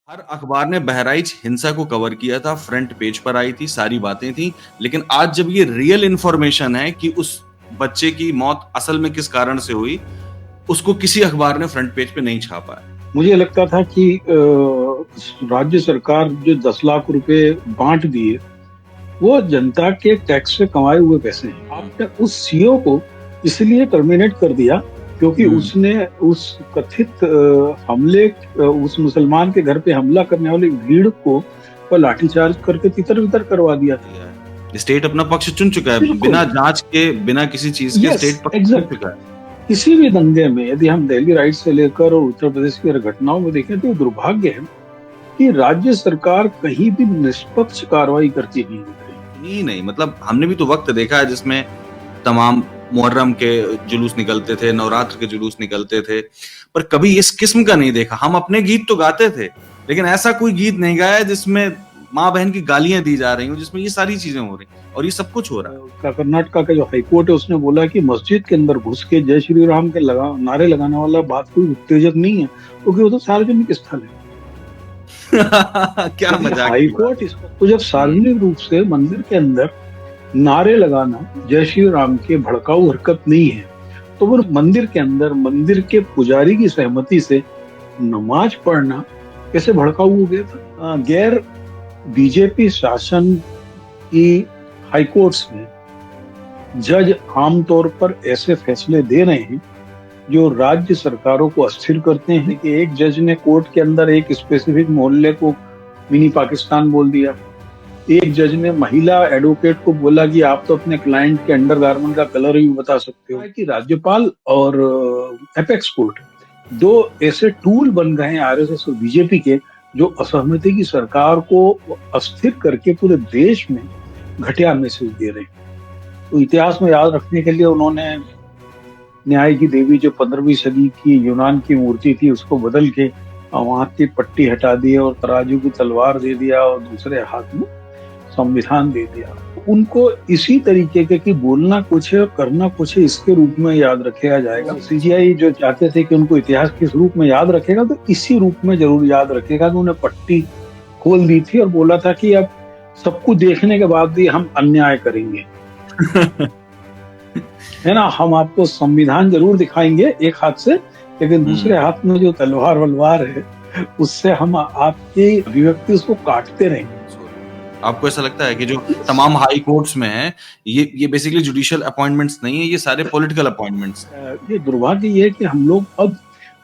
हर अखबार ने बहराइच हिंसा को कवर किया था, फ्रंट पेज पर आई थी, सारी बातें थी। लेकिन आज जब ये रियल इन्फॉर्मेशन है कि उस बच्चे की मौत असल में किस कारण से हुई, उसको किसी अखबार ने फ्रंट पेज पे नहीं छापा है। मुझे लगता था कि राज्य सरकार जो 10 लाख रुपए बांट दिए वो जनता के टैक्स से कमाए हुए पैसे हैं। आपने उस सीईओ को इसलिए टर्मिनेट कर दिया क्योंकि उसने उस कथित हमले उस मुसलमान के घर पे हमला करने वाली भीड़ को पर लाठीचार्ज करके तितर बितर करवा दिया था। स्टेट अपना पक्ष चुन चुका है, बिल्कुल। बिना जांच के, बिना किसी चीज के यस, स्टेट पक्ष चुन एग्जैक्ट। चुका है। किसी भी दंगे में यदि हम दिल्ली राइट से लेकर और उत्तर प्रदेश की अगर घटनाओं में देखें तो दुर्भाग्य है कि राज्य सरकार कहीं भी निष्पक्ष कार्रवाई करती नहीं दिख रही। नहीं, मतलब हमने भी तो वक्त देखा है जिसमें तमाम मुहर्रम के जुलूस निकलते थे, नवरात्र के जुलूस निकलते थे, पर कभी इस किस्म का नहीं देखा। हम अपने गीत तो गाते थे, लेकिन ऐसा कोई गीत नहीं गाया जिसमें माँ बहन की गालियां दी जा रही हो, जिसमें ये सारी चीजें हो रही, और ये सब कुछ हो रहा है। कर्नाटका का जो हाईकोर्ट है उसने बोला कि मस्जिद के अंदर घुस के जय श्री राम के नारे लगाने वाला बात कोई उत्तेजक नहीं है, क्योंकि वो तो सार्वजनिक स्थल है। क्या मजाक। हाईकोर्ट इसको तो जब सार्वजनिक रूप से मंदिर के अंदर नारे लगाना जय श्री राम के भड़काऊ हरकत नहीं है, तो वो मंदिर के अंदर मंदिर के पुजारी की सहमति से नमाज पढ़ना कैसे भड़काऊ हो गया था। गैर बीजेपी शासन की हाईकोर्ट्स में जज आमतौर पर ऐसे फैसले दे रहे हैं जो राज्य सरकारों को अस्थिर करते हैं। कि एक जज ने कोर्ट के अंदर एक स्पेसिफिक मोहल्ले को मिनी पाकिस्तान बोल दिया। एक जज ने महिला एडवोकेट को बोला कि आप तो अपने क्लाइंट के अंडरगारमेंट का कलर ही बता सकते हो। कि राज्यपाल और एपेक्स कोर्ट दो ऐसे टूल बन गए हैं आरएसएस और बीजेपी के, जो असहमति की सरकार को अस्थिर करके पूरे देश में घटिया मैसेज दे रहे हैं। तो इतिहास में याद रखने के लिए उन्होंने न्याय की देवी जो 15वीं सदी की यूनान की मूर्ति थी उसको बदल के वहां की पट्टी हटा दी और तराजू की तलवार दे दिया और दूसरे हाथ में संविधान दे दिया। उनको इसी तरीके के कि बोलना कुछ है और करना कुछ है, इसके रूप में याद रखा जाएगा। सीजीआई जो चाहते थे कि उनको इतिहास किस रूप में याद रखेगा, तो इसी रूप में जरूर याद रखेगा कि उन्हें पट्टी खोल दी थी और बोला था कि अब सबको देखने के बाद भी हम अन्याय करेंगे। है ना, हम आपको संविधान जरूर दिखाएंगे एक हाथ से, लेकिन दूसरे हाथ में जो तलवार वलवार है उससे हम आपकी अभिव्यक्ति उसको काटते रहेंगे। आपको ऐसा लगता है कि जो तमाम हाई कोर्ट्स में है ये बेसिकली जुडिशियल अपॉइंटमेंट्स नहीं है, ये सारे पॉलिटिकल अपॉइंटमेंट्स? ये दुर्भाग्य ये है कि हम लोग अब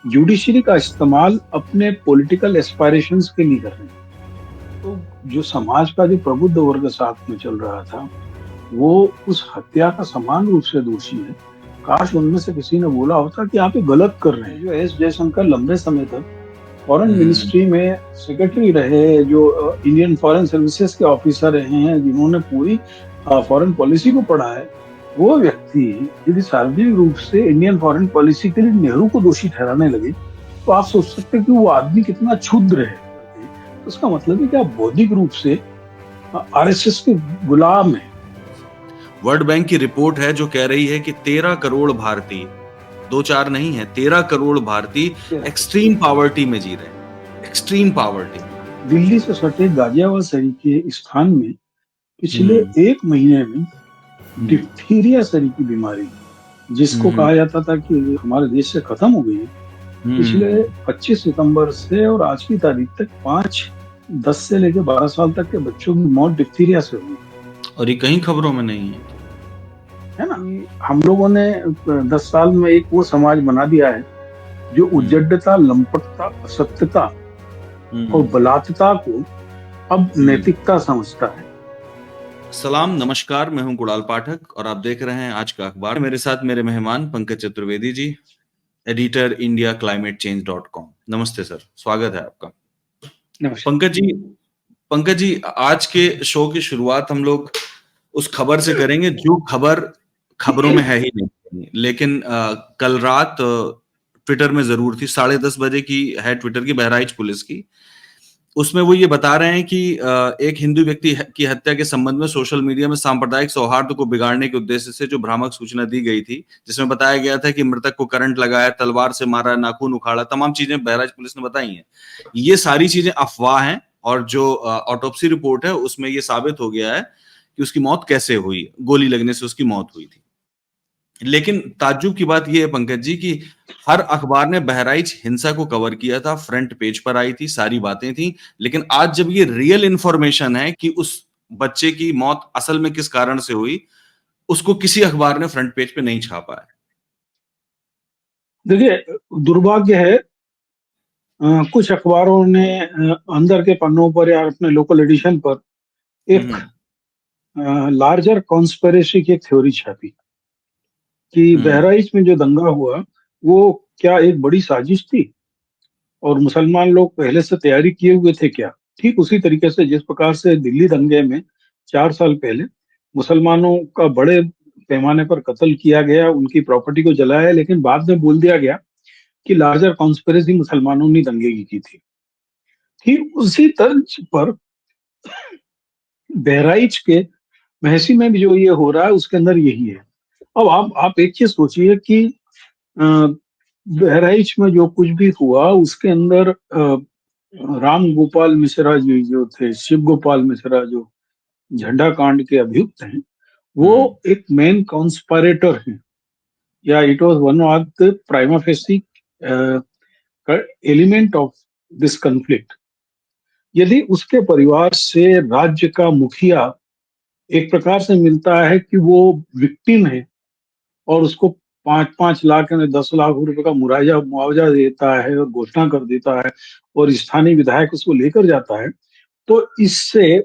जुडिशरी का इस्तेमाल अपने पॉलिटिकल एस्पायरेशंस के लिए कर रहे हैं। तो जो समाज का जो प्रबुद्ध वर्ग साथ में चल रहा था वो उस हत्या का समान रूप से दोषी है। काश उनमें से किसी ने बोला होता कि आप ये गलत कर रहे हैं। जो एस जयशंकर लंबे समय तक फॉरेन मिनिस्ट्री में सेक्रेटरी रहे, जो इंडियन फॉरेन सर्विसेज के ऑफिसर रहे हैं, जिन्होंने पूरी फॉरेन पॉलिसी को पढ़ा है, वो व्यक्ति यदि सार्वजनिक रूप से इंडियन फॉरेन पॉलिसी के लिए नेहरू को दोषी ठहराने लगे तो आप सोच सकते हैं कि वो आदमी कितना क्षुद्र है। उसका मतलब है कि आप बौद्धिक रूप से आरएसएस के गुलाम हैं। वर्ल्ड बैंक की रिपोर्ट है जो कह रही है कि 13 करोड़ भारतीय, 2-4 नहीं है, 13 करोड़ भारतीय एक्सट्रीम पॉवर्टी में जी रहे हैं। Extreme poverty. दिल्ली से सटे गाजियाबाद शहर के स्थान में पिछले 1 महीने में डिप्थीरिया शहर की बीमारी, जिसको कहा जाता था कि हमारे देश से खत्म हो गई है, पिछले 25 सितंबर से और आज की तारीख तक 10 से लेकर 12 साल तक के बच्चों की मौत डिप्थीरिया से हुई। और ये कहीं खबरों में नहीं है ना। हम लोगों ने 10 साल में एक वो समाज बना दिया है जो उज्जडता, लंपटता, असत्यता और बलात्ता को अब नैतिकता समझता है। सलाम, नमस्कार, मैं हूं कुणाल पाठक और आप देख रहे हैं आज का अखबार। मेरे साथ मेरे मेहमान Pankaj Chaturvedi ji, editor India climatechange.com। नमस्ते सर, स्वागत है आपका। पंकज जी, आज के शो की शुरुआत हम लोग उस खबर से करेंगे जो खबर खबरों में है ही नहीं, लेकिन कल रात ट्विटर में जरूर थी। 10:30 बजे की है ट्विटर की, बहराइच पुलिस की। उसमें वो ये बता रहे हैं कि एक हिंदू व्यक्ति की हत्या के संबंध में सोशल मीडिया में सांप्रदायिक सौहार्द को बिगाड़ने के उद्देश्य से जो भ्रामक सूचना दी गई थी, जिसमें बताया गया था कि मृतक को करंट लगाया, तलवार से मारा, नाखून उखाड़ा, तमाम चीजें बहराइच पुलिस ने बताई हैं। ये सारी चीजें अफवाह हैं, और जो ऑटोप्सी रिपोर्ट है उसमें ये साबित हो गया है कि उसकी मौत कैसे हुई, गोली लगने से उसकी मौत हुई थी। लेकिन ताज्जुब की बात यह है पंकज जी कि हर अखबार ने बहराइच हिंसा को कवर किया था, फ्रंट पेज पर आई थी, सारी बातें थी, लेकिन आज जब ये रियल इंफॉर्मेशन है कि उस बच्चे की मौत असल में किस कारण से हुई, उसको किसी अखबार ने फ्रंट पेज पे नहीं छापा है। देखिए, दुर्भाग्य है, कुछ अखबारों ने अंदर के पन्नों पर या अपने लोकल एडिशन पर एक हम्म। लार्जर कॉन्स्पिरेसी की एक थ्योरी छापी कि हम्म। बहराइच में जो दंगा हुआ वो क्या एक बड़ी साजिश थी और मुसलमान लोग पहले से तैयारी किए हुए थे क्या। ठीक उसी तरीके से जिस प्रकार से दिल्ली दंगे में 4 साल पहले मुसलमानों का बड़े पैमाने पर कत्ल किया गया, उनकी प्रॉपर्टी को जलाया, लेकिन बाद में बोल दिया गया कि लार्जर कॉन्स्पिरेसी मुसलमानों ने दंगे की थी। ठीक उसी तर्ज पर बहराइच के महसी में भी जो ये हो रहा है उसके अंदर यही है। अब आप एक चीज सोचिए कि अ, बहराइच में जो कुछ भी हुआ उसके अंदर राम गोपाल मिश्रा जी जो थे, शिव गोपाल मिश्रा जो झंडा कांड के अभियुक्त हैं, वो हम्म। एक मेन कॉन्स्पायरेटर हैं, या it was one of the prima facie element of this conflict. यदि उसके परिवार से राज्य का मुखिया एक प्रकार से मिलता है कि वो विक्टिम है और उसको 5-5 लाख यानी 10 लाख रुपए का मुआवजा मुआवजा देता है और घोषणा कर देता है और स्थानीय विधायक उसको लेकर जाता है, तो इससे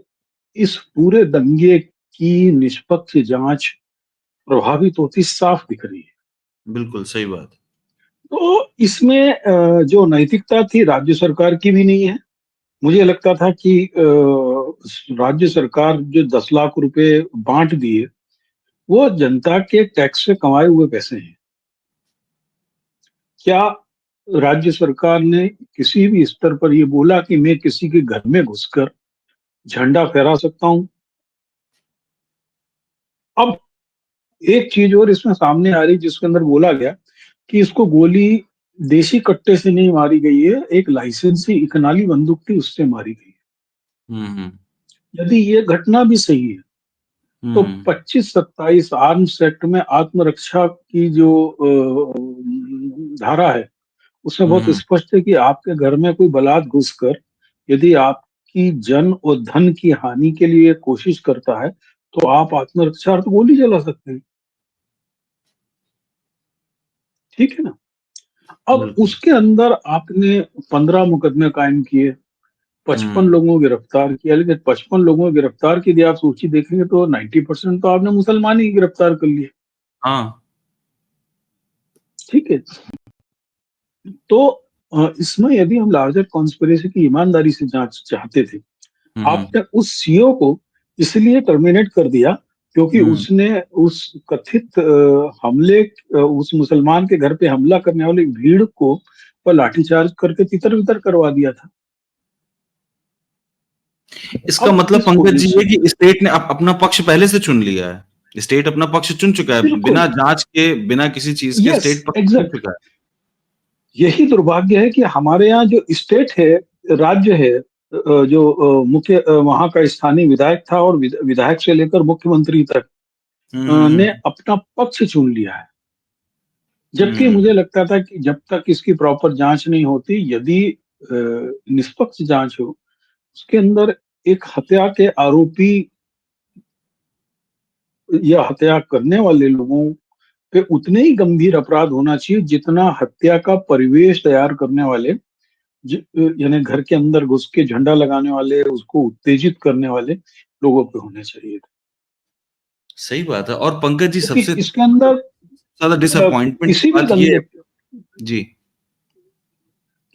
इस पूरे दंगे की निष्पक्ष जांच प्रभावित होती साफ दिख रही है। बिल्कुल सही बात। तो इसमें जो नैतिकता थी राज्य सरकार की भी नहीं है। मुझे लगता था कि राज्य सरकार जो 10 लाख रुपए बांट दिए वो जनता के टैक्स से कमाए हुए पैसे हैं। क्या राज्य सरकार ने किसी भी स्तर पर ये बोला कि मैं किसी के घर में घुसकर झंडा फहरा सकता हूं? अब एक चीज और इसमें सामने आ रही जिसके अंदर बोला गया कि इसको गोली देशी कट्टे से नहीं मारी गई है, एक लाइसेंसी इकनाली बंदूक थी उससे मारी गई हम्म। है। यदि ये घटना भी सही है तो हम्म। 25-27 आर्म्स एक्ट में आत्मरक्षा की जो धारा है उसमें बहुत हम्म। स्पष्ट है कि आपके घर में कोई बलात् घुसकर यदि आपकी जन और धन की हानि के लिए कोशिश करता है तो आप आत्मरक्षा तो गोली चला सकते हैं। ठीक है ना। अब बिल्कुल। उसके अंदर आपने 15 मुकदमे कायम किए, 55 हम्म। लोगों को गिरफ्तार किया, लेकिन 55 लोगों को गिरफ्तार की यदि आप सूची देखेंगे तो 90% तो आपने मुसलमान ही गिरफ्तार कर लिए। हाँ। ठीक है। तो इसमें यदि हम लार्जर कॉन्स्पिरेसी की ईमानदारी से जांच चाहते थे, हम्म। आपने उस सीईओ को इसलिए टर्मिनेट कर दिया क्योंकि हम्म। उसने उस कथित हमले उस मुसलमान के घर पे हमला करने वाली भीड़ को पर लाठीचार्ज करके तितर बितर करवा दिया था। इसका अब मतलब इस पंकज जी है पोजीशन कि स्टेट ने अपना पक्ष पहले से चुन लिया है, स्टेट अपना पक्ष चुन चुका है, बिल्कुल। बिना जांच के, बिना किसी चीज के यस, स्टेट पक्ष चुन एग्जैक्ट। चुका है। यही दुर्भाग्य है कि हमारे यहाँ जो स्टेट है, राज्य है, जो मुख्य वहां का स्थानीय विधायक था और विधायक से लेकर मुख्यमंत्री तक ने हम्म। अपना पक्ष चुन लिया है। जबकि मुझे हम्म। लगता था कि जब तक इसकी प्रॉपर जांच नहीं होती, यदि निष्पक्ष जांच हो, उसके अंदर एक हत्या के आरोपी या हत्या करने वाले लोगों पे उतने ही गंभीर अपराध होना चाहिए जितना हत्या का परिवेश तैयार करने वाले, यानी घर के अंदर घुस के झंडा लगाने वाले, उसको उत्तेजित करने वाले लोगों पे होने चाहिए थे। सही बात है। और पंकज जी क्योंकि सबसे इसके अंदर ज्यादा डिसअपॉइंटमेंट की किसी भी बात ये दंगे, है। जी।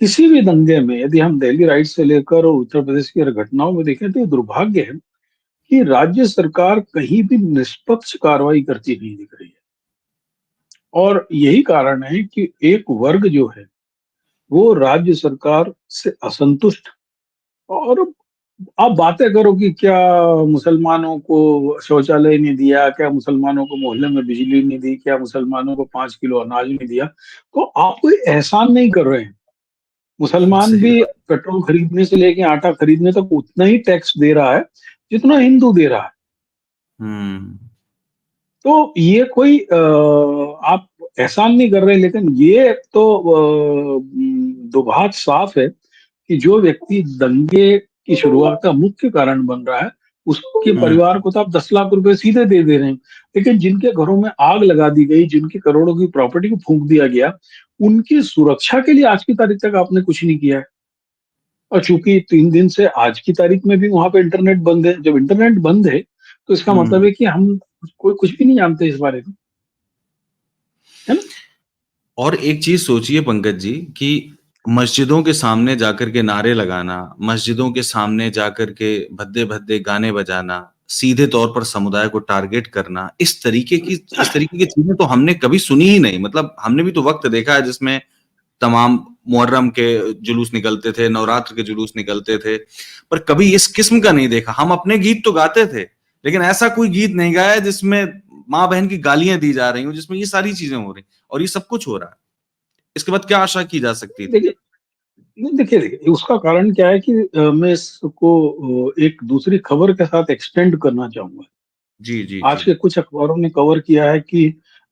किसी भी दंगे में यदि हम दिल्ली राइट से लेकर और उत्तर प्रदेश की अगर घटनाओं में देखें तो ये दुर्भाग्य है कि राज्य सरकार कहीं भी निष्पक्ष कार्रवाई करती नहीं दिख रही है। और यही कारण है कि एक वर्ग जो है वो राज्य सरकार से असंतुष्ट और आप बातें करो कि क्या मुसलमानों को शौचालय नहीं दिया, क्या मुसलमानों को मोहल्ले में बिजली नहीं दी, क्या मुसलमानों को 5 किलो अनाज नहीं दिया, तो आप कोई एहसान नहीं कर रहे हैं। मुसलमान सही भी बात। पेट्रोल खरीदने से लेके आटा खरीदने तक उतना ही टैक्स दे रहा है जितना हिंदू दे रहा है। हम्म। तो ये कोई आप एहसान नहीं कर रहे, लेकिन ये तो दुभाष साफ है कि जो व्यक्ति दंगे की शुरुआत का मुख्य कारण बन रहा है, उसके हम्म। परिवार को तो आप 10 लाख रुपए सीधे दे दे रहे हैं। लेकिन जिनके घरों में आग लगा दी गई, जिनकी करोड़ों की प्रॉपर्टी को फूंक दिया गया, उनकी सुरक्षा के लिए आज की तारीख तक आपने कुछ नहीं किया है। और चूंकि 3 दिन से आज की तारीख में भी वहां पे इंटरनेट बंद है, जब इंटरनेट बंद है तो इसका मतलब हम्म। है कि हम कोई कुछ भी नहीं जानते इस बारे में, है ना। और एक चीज सोचिए पंकज जी कि मस्जिदों के सामने जाकर के नारे लगाना, मस्जिदों के सामने जाकर के भद्दे भद्दे गाने बजाना, सीधे तौर पर समुदाय को टारगेट करना, इस तरीके की चीजें तो हमने कभी सुनी ही नहीं। मतलब हमने भी तो वक्त देखा है जिसमें तमाम मुहर्रम के जुलूस निकलते थे, नवरात्र के जुलूस निकलते थे, पर कभी इस किस्म का नहीं देखा। हम अपने गीत तो गाते थे, लेकिन ऐसा कोई गीत नहीं गाया जिसमें माँ बहन की गालियां दी जा रही हो, जिसमें ये सारी चीजें हो रही, और ये सब कुछ हो रहा है। इसके बाद क्या आशा की जा सकती थी? देखिए, नहीं, देखिए उसका कारण क्या है कि मैं इसको एक दूसरी खबर के साथ एक्सटेंड करना चाहूंगा। जी, जी, आज जी। के कुछ अखबारों ने कवर किया है कि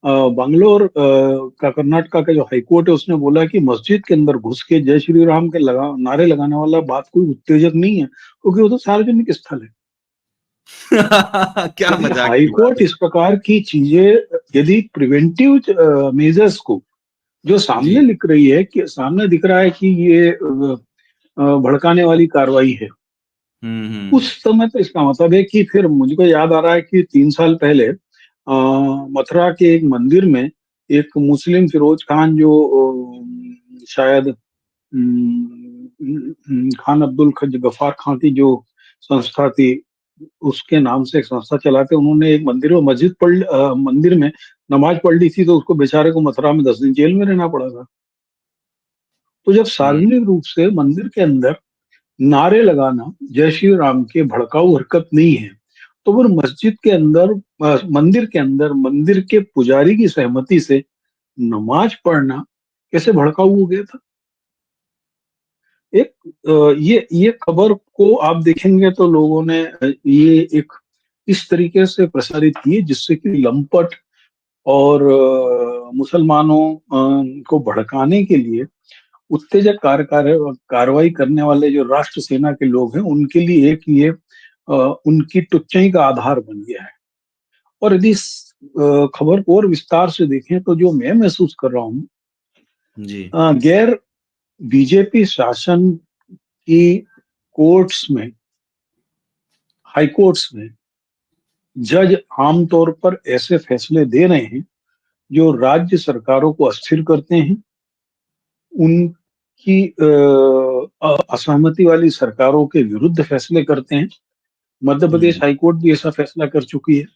बंगलोर का कर्नाटका का जो हाईकोर्ट है उसने बोला कि मस्जिद के अंदर घुस के जय श्री राम के नारे लगाने वाला बात कोई उत्तेजक नहीं है, क्योंकि वो तो सार्वजनिक स्थल है। क्या यदि मजाक की बात हाईकोर्ट है। इस प्रकार की चीजें, यदि प्रिवेंटिव मेजर्स को जो सामने जी। लिख रही है, कि सामने दिख रहा है कि ये भड़काने वाली कार्रवाई है, उस हम्म। समय तो इसका मतलब है कि फिर मुझको याद आ रहा है कि 3 साल पहले मथुरा के एक मंदिर में एक मुस्लिम फिरोज खान, जो शायद खान अब्दुल गफ्फार खान की जो संस्था थी, उसके नाम से एक संस्था चलाते, उन्होंने एक मंदिर में मंदिर में नमाज पढ़ ली थी, तो उसको बेचारे को मथुरा में 10 दिन जेल में रहना पड़ा था। तो जब हम्म। सार्वजनिक रूप से मंदिर के अंदर नारे लगाना जय श्री राम के भड़काऊ हरकत नहीं है, तो वो मस्जिद के अंदर मंदिर के अंदर मंदिर के पुजारी की सहमति से नमाज पढ़ना कैसे भड़काऊ हो गया था। एक ये खबर को आप देखेंगे तो लोगों ने ये एक इस तरीके से प्रसारित की जिससे कि लंपट और मुसलमानों को भड़काने के लिए उत्तेजक कार्रवाई करने वाले जो राष्ट्र सेना के लोग हैं, उनके लिए एक ये उनकी टुच्चाई का आधार बन गया है। और यदि इस खबर को और विस्तार से देखें तो जो मैं महसूस कर रहा हूँ, जी। गैर बीजेपी शासन की कोर्ट्स में, हाई कोर्ट्स में जज आमतौर पर ऐसे फैसले दे रहे हैं जो राज्य सरकारों को अस्थिर करते हैं, उनकी असहमति वाली सरकारों के विरुद्ध फैसले करते हैं। मध्य प्रदेश हम्म। हाईकोर्ट भी ऐसा फैसला कर चुकी है।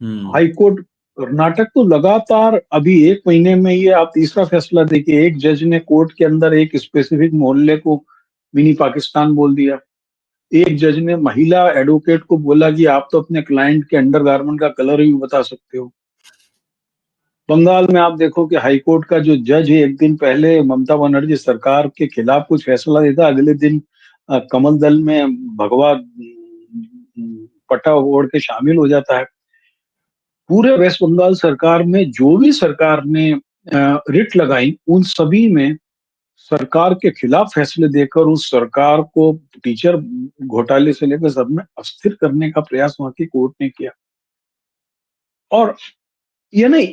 हम्म। हाईकोर्ट कर्नाटक तो लगातार अभी एक महीने में ये आप तीसरा फैसला देखिए, एक जज ने कोर्ट के अंदर एक स्पेसिफिक मोहल्ले को मिनी पाकिस्तान बोल दिया। एक जज ने महिला एडवोकेट को बोला कि आप तो अपने क्लाइंट के अंडरगारमेंट का कलर भी बता सकते हो। बंगाल में आप देखो कि हाईकोर्ट का जो जज है, एक दिन पहले ममता बनर्जी सरकार के खिलाफ कुछ फैसला देता, अगले दिन कमल दल में भगवा पट्टा ओढ़ के शामिल हो जाता है। पूरे वेस्ट बंगाल सरकार में जो भी सरकार ने रिट लगाई, उन सभी में सरकार के खिलाफ फैसले देकर उस सरकार को टीचर घोटाले से लेकर सब में अस्थिर करने का प्रयास वहां की कोर्ट ने किया। और ये नहीं,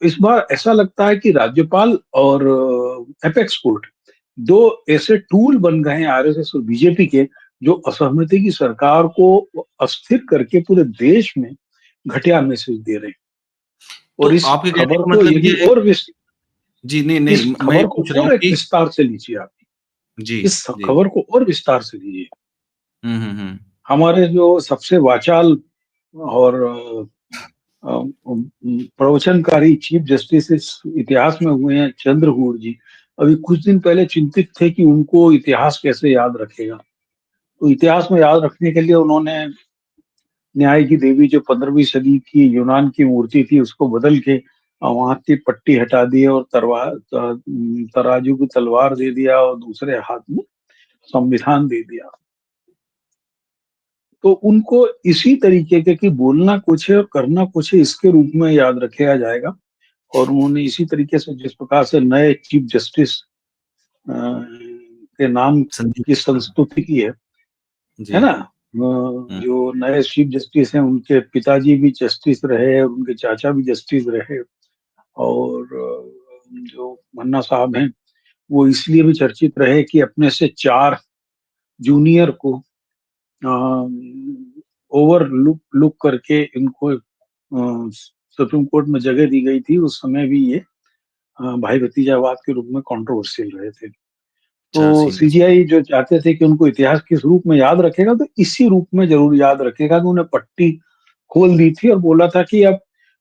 इस बार ऐसा लगता है कि राज्यपाल और एपेक्स कोर्ट दो ऐसे टूल बन गए हैं आरएसएस और बीजेपी के, जो असहमति की सरकार को अस्थिर करके पूरे देश में घटिया मैसेज दे रहे हैं। तो और इस आपके कहने खबर का को मतलब यदि ये है और जी, नहीं, इस नहीं, मैं ये खबर को पूछ रहा हूँ और एक कि विस्तार से लीजिए आप, जी, इस जी। खबर को और विस्तार से लीजिए। हुँ, हुँ, हुँ। हमारे जो सबसे वाचाल और प्रवचनकारी चीफ जस्टिस इस इतिहास में हुए हैं, चंद्रचूड़ जी, अभी कुछ दिन पहले चिंतित थे कि उनको इतिहास कैसे याद रखेगा। तो इतिहास में याद रखने के लिए उन्होंने न्याय की देवी जो 15वीं सदी की यूनान की मूर्ति थी उसको बदल के वहां की पट्टी हटा दी और तराजू की तलवार दे दिया और दूसरे हाथ में संविधान दे दिया। तो उनको इसी तरीके के कि बोलना कुछ है और करना कुछ है इसके रूप में याद रखा जाएगा। और उन्होंने इसी तरीके से जिस प्रकार से नए चीफ जस्टिस के नाम संदीप की मिश्रा। संस्तुति की है जी। ना। हम्म। जो नए चीफ जस्टिस हैं उनके पिताजी भी जस्टिस रहे और उनके चाचा भी जस्टिस रहे। और जो मन्ना साहब हैं वो इसलिए भी चर्चित रहे कि अपने से 4 जूनियर को ओवर लुक करके इनको सुप्रीम कोर्ट में जगह दी गई थी। उस समय भी ये भाई भतीजावाद के रूप में कंट्रोवर्शियल रहे थे। अच्छा तो सीन है। सीजीआई जो चाहते थे कि उनको इतिहास किस रूप में याद रखेगा तो इसी रूप में जरूर याद रखेगा कि उन्हें पट्टी खोल दी थी और बोला था कि अब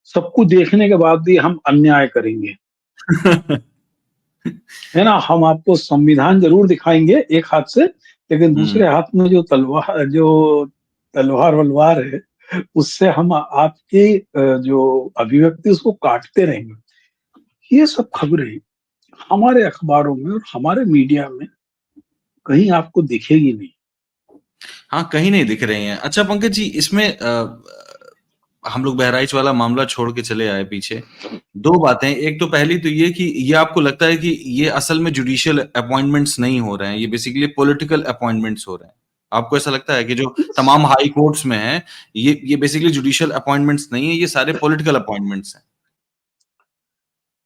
सब कुछ देखने के बाद भी हम अन्याय करेंगे, है ना। हम आपको संविधान जरूर दिखाएंगे एक हाथ से, लेकिन दूसरे हम्म। हाथ में जो तलवार वलवार है उससे हम आपकी जो अभिव्यक्ति उसको काटते रहेंगे। ये सब खबरें हमारे अखबारों में और हमारे मीडिया में कहीं आपको दिखेगी नहीं। हाँ, कहीं नहीं दिख रही हैं। अच्छा पंकज जी, इसमें हम लोग बहराइच वाला मामला छोड़ के चले आए पीछे। 2 बातें, एक तो पहली तो ये कि ये आपको लगता है कि ये असल में जुडिशियल अपॉइंटमेंट्स नहीं हो रहे हैं, ये बेसिकली पॉलिटिकल अपॉइंटमेंट्स हो रहे हैं। आपको ऐसा लगता है कि जो तमाम हाई कोर्ट्स में हैं, ये बेसिकली जुडिशियल अपॉइंटमेंट्स नहीं है, ये सारे पॉलिटिकल अपॉइंटमेंट्स हैं?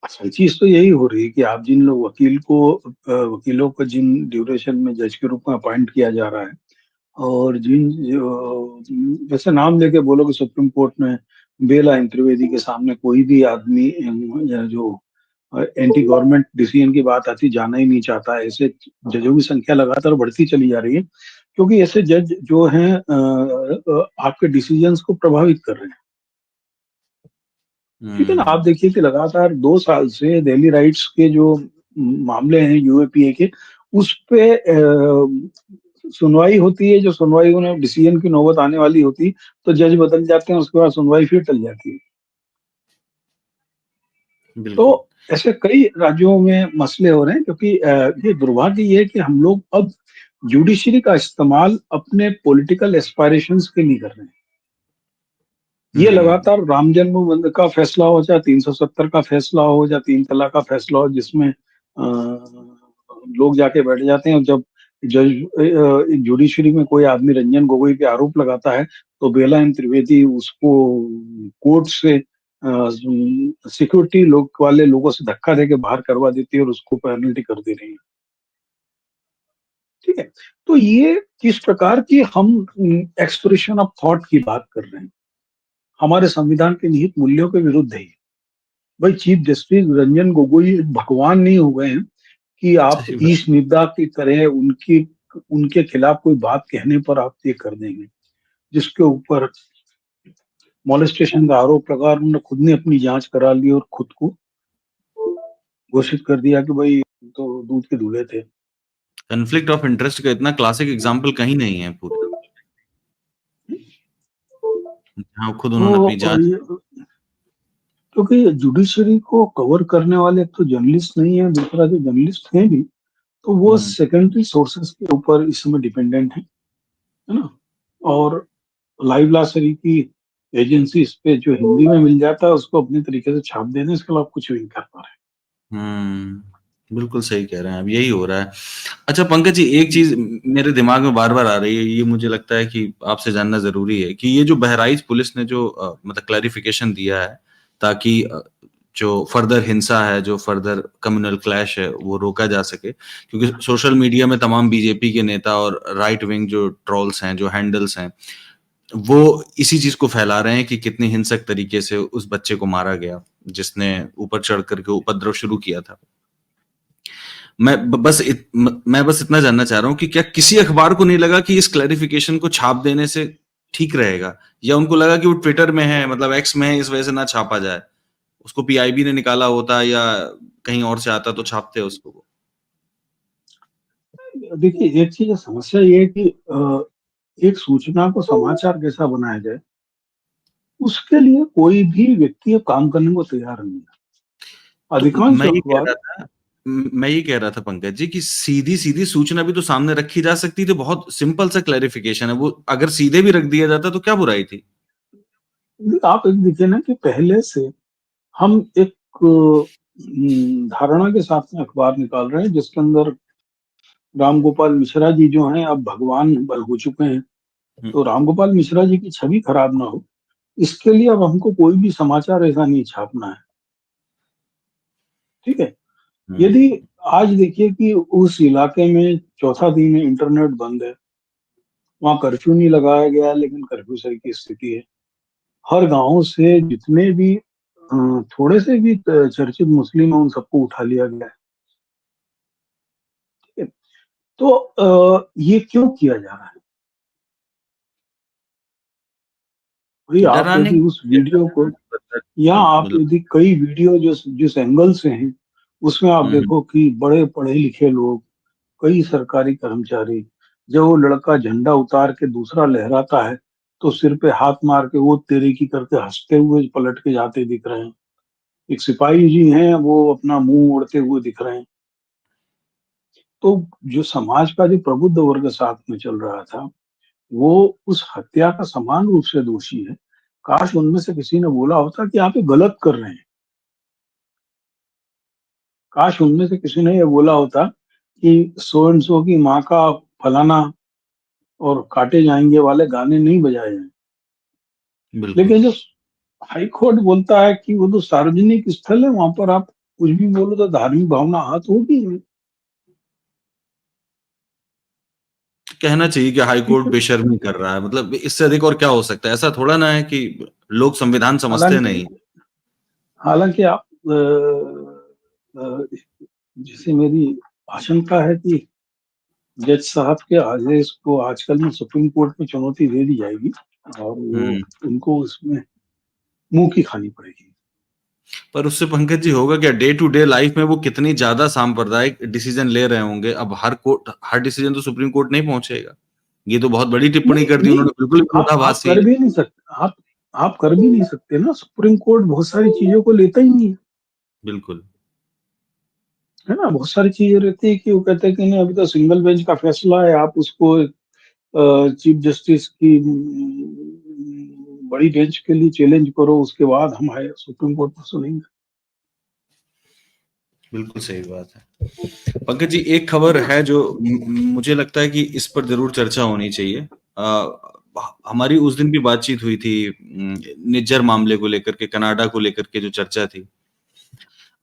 असल चीज तो यही हो रही है कि आप जिन लोग वकीलों को जिन ड्यूरेशन में जज के रूप में अपॉइंट किया जा रहा है और जैसे नाम लेके बोलो कि सुप्रीम कोर्ट में बेला त्रिवेदी के सामने कोई भी आदमी जो एंटी गवर्नमेंट डिसीजन की बात आती जाना ही नहीं चाहता है। ऐसे जजों की संख्या लगातार बढ़ती चली जा रही है क्योंकि ऐसे जज जो हैं आपके डिसीजंस को प्रभावित कर रहे हैं। ठीक है ना। आप हुँ। देखिए कि लगातार 2 साल से दिल्ली राइट्स के जो मामले हैं यूएपीए के उस पे सुनवाई होती है। जो सुनवाई उन्हें डिसीजन की नौबत आने वाली होती तो जज बदल जाते हैं, उसके बाद सुनवाई फिर टल जाती है। तो बिल्कुल। ऐसे कई राज्यों में मसले हो रहे हैं क्योंकि ये दुर्भाग्य ये है कि हम लोग अब जुडिशरी का इस्तेमाल अपने पॉलिटिकल एस्पायरेशंस के लिए कर रहे हैं। ये हुँ। लगातार राम जन्मभूमि का फैसला हो, चाहे 370 का फैसला हो, या 3 तलाक का फैसला हो, जिसमें लोग जाके बैठ जाते हैं और जब जज जुडिशरी में कोई आदमी रंजन गोगोई पे आरोप लगाता है तो बेला एम त्रिवेदी उसको कोर्ट से सिक्योरिटी लोग वाले लोगों से धक्का देके बाहर करवा देती है और उसको पेनल्टी कर दे रही है। ठीक है। तो ये किस प्रकार की हम एक्सप्रेशन ऑफ थॉट की बात कर रहे हैं, हमारे संविधान के निहित मूल्यों के विरुद्ध है। भाई चीफ जस्टिस रंजन गोगोई भगवान नहीं हो गए हैं कि आप सही बात। ईश निंदा की तरह उनकी उनके खिलाफ कोई बात कहने पर आप ये कर देंगे। जिसके ऊपर मॉलेस्टेशन का आरोप लगा उन्होंने खुद ने अपनी जांच करा ली और खुद को घोषित कर दिया कि भाई तो दूध के दूल्हे थे। कॉन्फ्लिक्ट ऑफ इंटरेस्ट का इतना क्लासिक एग्ज़ाम्पल कहीं नहीं है पूरे, जहाँ खुद उन्होंने अपनी तो जाँच। क्योंकि जुडिशरी को कवर करने वाले तो जर्नलिस्ट नहीं है, दूसरा जो जर्नलिस्ट हैं भी तो वो हुँ। सेकेंडरी सोर्सेस के ऊपर इस समय डिपेंडेंट है ना। और लाइव लासरी की एजेंसी इस पे जो हिंदी में मिल जाता है उसको अपने तरीके से छाप देने इसके अलावा कुछ भी नहीं कर पा रहे। हुँ। बिल्कुल सही कह रहे हैं आप, यही हो रहा है। अच्छा पंकज जी, एक चीज़ मेरे दिमाग में बार-बार आ रही है, ये मुझे लगता है कि आपसे जानना ज़रूरी है कि ये जो बहराइच पुलिस ने जो मतलब क्लैरिफ़िकेशन दिया है, ताकि जो फर्दर हिंसा है, जो फर्दर कम्युनल क्लैश है, वो रोका जा सके। क्योंकि सोशल मीडिया में तमाम बीजेपी के नेता और राइट विंग जो ट्रोल्स हैं, जो हैंडल्स हैं, वो इसी चीज़ को फैला रहे हैं कि कितनी हिंसक तरीके से उस बच्चे को मारा गया, जिसने ऊपर चढ़ कर के उपद्रव शुरू किया था। मैं बस इतना जानना चाह रहा हूँ कि क्या किसी अखबार को नहीं लगा कि इस क्लैरिफिकेशन को छाप देने से ठीक रहेगा, या उनको लगा कि वो ट्विटर में है, मतलब एक्स में है, इस वजह से ना छापा जाए? उसको पीआईबी ने निकाला होता या कहीं और से आता तो छापते उसको वो। देखिए, एक चीज समस्या ये है कि एक सूचना को समाचार कैसा बनाया जाए, उसके लिए कोई भी व्यक्ति अब काम करने को तैयार नहीं है। तो अधिकांश अखबार मैं ये कह रहा था पंकज जी कि सीधी-सीधी सूचना भी तो सामने रखी जा सकती थी, बहुत सिंपल सा क्लैरिफिकेशन है, वो अगर सीधे भी रख दिया जाता तो क्या बुराई थी? आप एक देखिए ना कि पहले से हम एक धारणा के साथ में अखबार निकाल रहे हैं जिसके अंदर राम गोपाल मिश्रा जी जो हैं अब भगवान हो चुके हैं। हुँ, तो राम गोपाल मिश्रा जी की छवि खराब ना हो, इसके लिए अब हमको कोई भी समाचार ऐसा नहीं छापना है, ठीक है? यदि हुँ, आज देखिए कि उस इलाके में चौथा दिन है इंटरनेट बंद है, वहाँ कर्फ्यू नहीं लगाया गया है लेकिन कर्फ्यू सही की स्थिति है। हर गाँव से जितने भी थोड़े से भी चर्चित मुस्लिम हैं उन सबको उठा लिया गया है, ठीक है? तो ये क्यों किया जा रहा है? वही आप डराने यदि की उस वीडियो को या आप मतलब यदि कई वीडियो जिस एंगल से हैं, उसमें आप हुँ, हुँ, देखो कि बड़े पढ़े-लिखे लोग, कई सरकारी कर्मचारी, जब वो लड़का झंडा उतार के दूसरा लहराता है, तो सिर पे हाथ मार के वो तेरे की करके हँसते हुए पलट के जाते दिख रहे हैं। एक सिपाही जी हैं, वो अपना मुँह मोड़ते हुए दिख रहे हैं। तो जो समाज का जो प्रबुद्ध वर्ग साथ में चल रहा था, वो उस हत्या का समान रूप से दोषी है। काश उनमें से किसी ने बोला होता कि आप ये गलत कर रहे हैं। काश उनमें से किसी ने ये बोला होता कि सो एंड सो की माँ का फलाना और काटे जाएँगे वाले गाने नहीं बजाए जाएँ। बिल्कुल। लेकिन जो हाई कोर्ट बोलता है कि वो तो सार्वजनिक स्थल है, वहाँ पर आप कुछ भी बोलो तो धार्मिक भावना आहत होगी ही, कहना चाहिए कि हाई ठीक कोर्ट है? बेशर्मी कर रहा है, मतलब इससे अधिक और क्या हो सकता है? ऐसा थोड़ा ना है कि लोग संविधान समझते हालाँकि नहीं। हालाँकि आप जैसे मेरी आशंका है कि जज साहब के आदेश को आजकल में सुप्रीम कोर्ट में चुनौती दे दी जाएगी और वो हुँ। उनको उसमें मुँह की खानी पड़ेगी। पर उससे पंकज जी होगा क्या, डे टू डे लाइफ में वो कितनी ज़्यादा सांप्रदायिक डिसीज़न ले रहे होंगे, अब हर डिसीज़न तो सुप्रीम कोर्ट नहीं पहुँचेगा। ये तो बहुत बड़ी टिप्पणी नहीं, कर दी नहीं, उन्होंने, बिल्कुल आप विरोधाभासी कर है। भी नहीं सकते आप कर भी नहीं सकते ना, सुप्रीम कोर्ट बहुत सारी चीज़ों को लेता ही नहीं है। बिल्कुल, है ना? बहुत सारी चीज़ें रहती है कि वो कहते हैं कि नहीं अभी तो सिंगल बेंच का फैसला है, आप उसको चीफ जस्टिस की बड़ी बेंच के लिए चैलेंज करो, उसके बाद हम हाई सुप्रीम कोर्ट में सुनेंगे। बिल्कुल सही बात है। पंकज जी, एक खबर है जो मुझे लगता है कि इस पर ज़रूर चर्चा होनी चाहिए। हमारी उस दिन भी बातचीत हुई थी निज्जर मामले को लेकर के, कनाडा को लेकर के जो चर्चा थी।